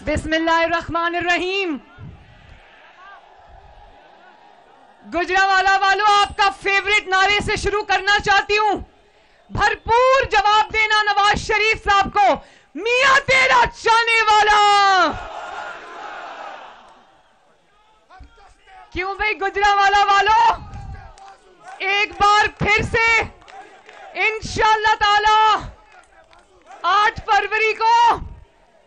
बिस्मिल्लाहिर्रहमानिर्रहीम। गुजरावाला वालों, आपका फेवरेट नारे से शुरू करना चाहती हूं। भरपूर जवाब देना नवाज शरीफ साहब को, मियां तेरा चाहने वाला। क्यों भाई गुजरावाला वालों, एक बार फिर से इंशाअल्लाह ताला 8 फरवरी को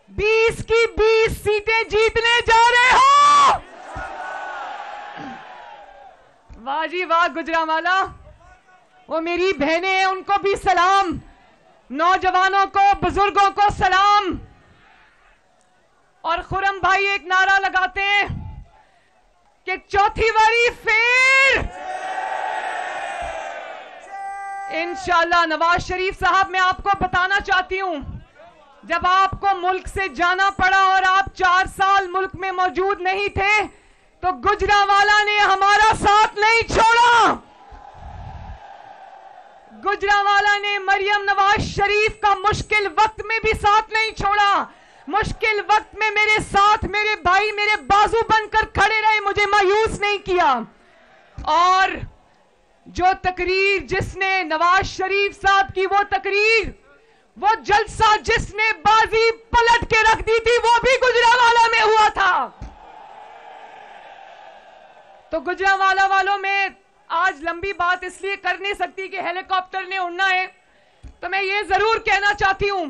20 की 20 सीटें जीतने जा रहे हो। वाह जी वाह गुजरावाला। वो मेरी बहनें हैं, उनको भी सलाम, नौजवानों को, बुजुर्गों को सलाम। और खुरम भाई एक नारा लगाते हैं कि चौथी बारी फिर इंशाअल्लाह। नवाज शरीफ साहब, मैं आपको बताना चाहती हूं, जब आपको मुल्क से जाना पड़ा और आप 4 साल मुल्क में मौजूद नहीं थे, तो गुजरावाला ने हमारा साथ नहीं छोड़ा। गुजरावाला ने मरियम नवाज शरीफ का मुश्किल वक्त में भी साथ नहीं छोड़ा। मुश्किल वक्त में मेरे साथ मेरे भाई, मेरे बाजू बनकर खड़े रहे, मुझे मायूस नहीं किया। और जो तकरीर जिसने नवाज शरीफ साहब की, वो तकरीर, वो जलसा जिसने बाजी पलट के रख दी थी, वो भी गुजरावाला में हुआ था। तो गुजरावाला वालों में आज लंबी बात इसलिए कर नहीं सकती कि हेलीकॉप्टर ने उड़ना है, तो मैं ये जरूर कहना चाहती हूं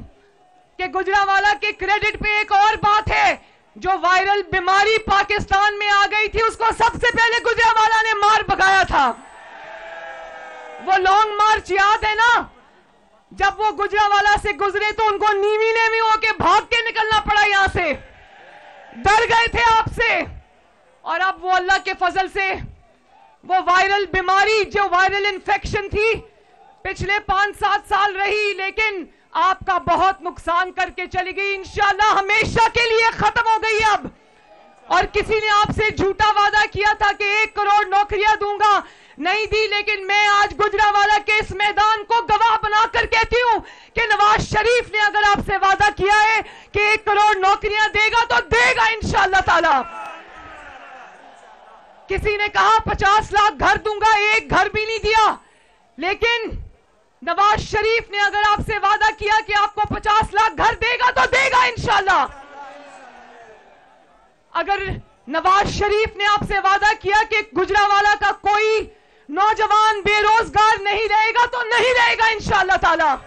कि गुजरावाला के क्रेडिट पे एक और बात है। जो वायरल बीमारी पाकिस्तान में आ गई थी, उसको सबसे पहले गुजरावाला ने मार भगाया था। वो लॉन्ग मार्च याद है ना, जब वो गुजरावाला से गुजरे तो उनको नीवी नेवी होके भाग के निकलना पड़ा, यहां से डर गए थे आपसे। और अब वो अल्लाह के फजल से वो वायरल बीमारी, जो वायरल इन्फेक्शन थी, पिछले 5-7 साल रही, लेकिन आपका बहुत नुकसान करके चली गई। इंशाअल्लाह हमेशा के लिए खत्म हो गई अब। और किसी ने आपसे झूठा वादा किया था कि 1 करोड़ नौकरियां दूंगा, नहीं दी। लेकिन मैं आज गुजरावाला के इस मैदान को गवाह बनाकर कहती हूं कि नवाज शरीफ ने अगर आपसे वादा किया है कि 1 करोड़ नौकरियां देगा, तो देगा इंशाअल्लाह ताला। किसी ने कहा 50 लाख घर दूंगा, एक घर भी नहीं दिया। लेकिन नवाज शरीफ ने अगर आपसे वादा किया कि आपको 50 लाख घर देगा, तो देगा इंशाअल्लाह। अगर नवाज शरीफ ने आपसे वादा किया कि गुजरावाला का कोई नौजवान बेरोजगार नहीं रहेगा, तो नहीं रहेगा इंशाअल्लाह ताला।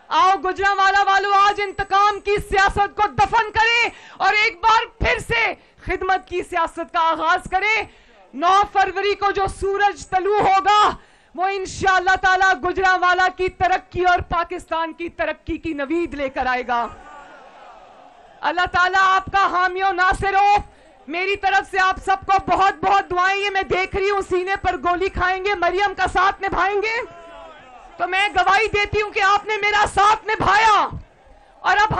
आओ गुजरावाला वालों, आज इंतकाम की सियासत को दफन करें और एक बार फिर से खिदमत की सियासत का आगाज करें। 9 फरवरी को जो सूरज तलू होगा, वो इंशाअल्लाह ताला गुजरावाला की तरक्की और पाकिस्तान की तरक्की की नवीद लेकर आएगा। अल्लाह ताला आपका हामी और नासिर हो। मेरी तरफ से आप सबको बहुत बहुत दुआएं। ये मैं देख रही हूं सीने पर गोली खाएंगे, मरियम का साथ निभाएंगे, तो मैं गवाही देती हूं कि आपने मेरा साथ निभाया। और अब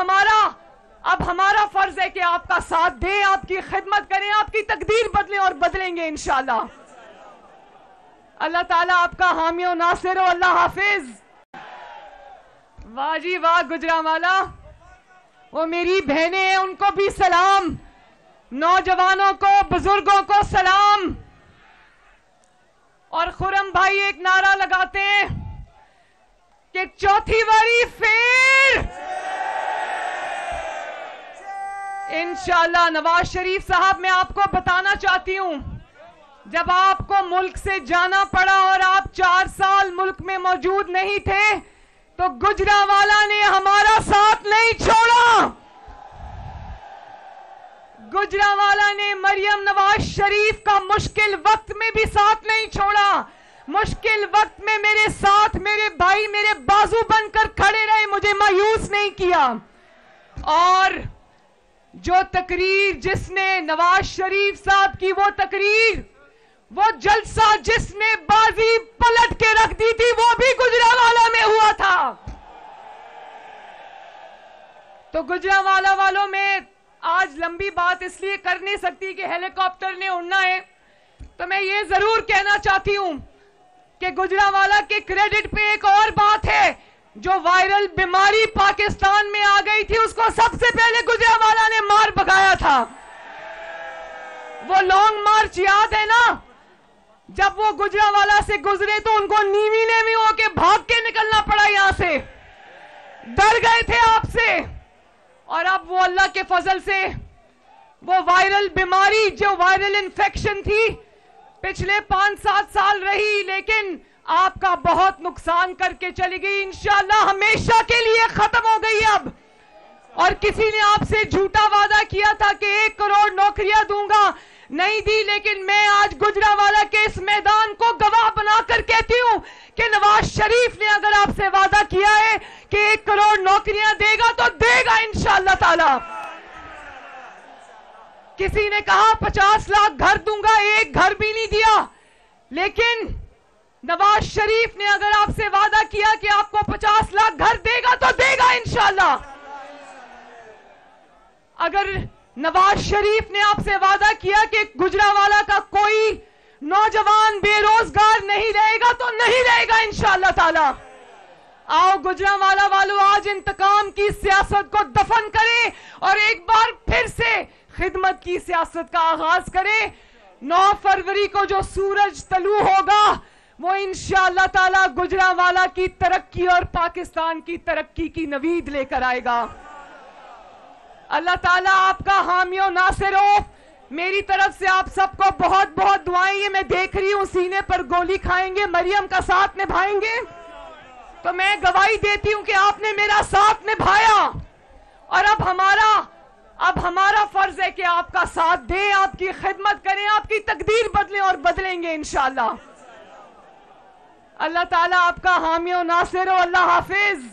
हमारा फर्ज है कि आपका साथ दें, आपकी खिदमत करें, आपकी तकदीर बदलें और बदलेंगे इंशाअल्लाह। अल्लाह ताला आपका हामी और नासिर हो। अल्लाह हाफिज। वाह जी वाह गुजरावाला। वो मेरी बहनें हैं, उनको भी सलाम, नौजवानों को, बुजुर्गों को सलाम। और खुरम भाई एक नारा लगाते हैं कि चौथी बारी फिर इंशाअल्लाह। नवाज शरीफ साहब, मैं आपको बताना चाहती हूं, जब आपको मुल्क से जाना पड़ा और आप 4 साल मुल्क में मौजूद नहीं थे, तो गुजरावाला ने हमारा साथ नहीं छोड़ा। गुजरावाला ने मरियम नवाज शरीफ का मुश्किल वक्त में भी साथ नहीं छोड़ा। मुश्किल वक्त में मेरे साथ मेरे भाई, मेरे बाजू बनकर खड़े रहे, मुझे मायूस नहीं किया। और जो तकरीर जिसने नवाज शरीफ साहब की, वो तकरीर, वो जलसा जिसने बाजी पलट के रख दी थी, वो भी गुजरावाला में हुआ था। तो गुजरावाला वालों में आज लंबी बात इसलिए कर नहीं सकती कि हेलीकॉप्टर ने उड़ना है, तो मैं ये जरूर कहना चाहती हूं कि गुजरावाला के क्रेडिट पे एक और बात है। जो वायरल बीमारी पाकिस्तान में आ गई थी, उसको सबसे पहले गुजरावाला ने मार भगाया। वो लॉन्ग मार्च याद है ना, जब वो गुजरांवाला से गुजरे तो उनको नीवी नेवी होके भाग के निकलना पड़ा, यहां से डर गए थे आपसे। और अब वो अल्लाह के फजल से वो वायरल बीमारी, जो वायरल इन्फेक्शन थी, पिछले 5-7 साल रही, लेकिन आपका बहुत नुकसान करके चली गई, इंशाअल्लाह हमेशा के लिए खत्म हो गई अब। और किसी ने आपसे झूठा वादा किया था कि 1 करोड़ नौकरियां दूंगा, नहीं दी, लेकिन मैं आज गुजरांवाला के इस मैदान को गवाह बनाकर कहती हूं कि नवाज शरीफ ने अगर आपसे वादा किया है कि 1 करोड़ नौकरियां देगा तो देगा इंशाअल्लाह ताला। किसी ने कहा 50 लाख घर दूंगा, एक घर भी नहीं दिया, लेकिन नवाज शरीफ ने अगर आपसे वादा किया कि आपको 50 लाख घर देगा तो देगा इंशाअल्लाह। अगर नवाज शरीफ ने आपसे वादा किया कि गुजरांवाला का कोई नौजवान बेरोजगार नहीं रहेगा तो नहीं रहेगा इंशाअल्लाह ताला। आओ गुजरांवाला वालों, आज इंतकाम की सियासत को दफन करें और एक बार फिर से खिदमत की सियासत का आगाज करें। 9 फरवरी को जो सूरज तलू होगा वो इंशाअल्लाह ताला गुजरांवाला की तरक्की और पाकिस्तान की तरक्की की नवीद लेकर आएगा। अल्लाह ताला आपका हामी और नासिर हो। मेरी तरफ से आप सबको बहुत बहुत दुआएं। ये मैं देख रही हूं सीने पर गोली खाएंगे, मरियम का साथ निभाएंगे, तो मैं गवाही देती हूं कि आपने मेरा साथ निभाया और अब हमारा फर्ज है कि आपका साथ दें, आपकी खिदमत करें, आपकी तकदीर बदलें और बदलेंगे इंशाअल्लाह। अल्लाह ताला आपका हामी और नासिर हो। अल्लाह हाफिज।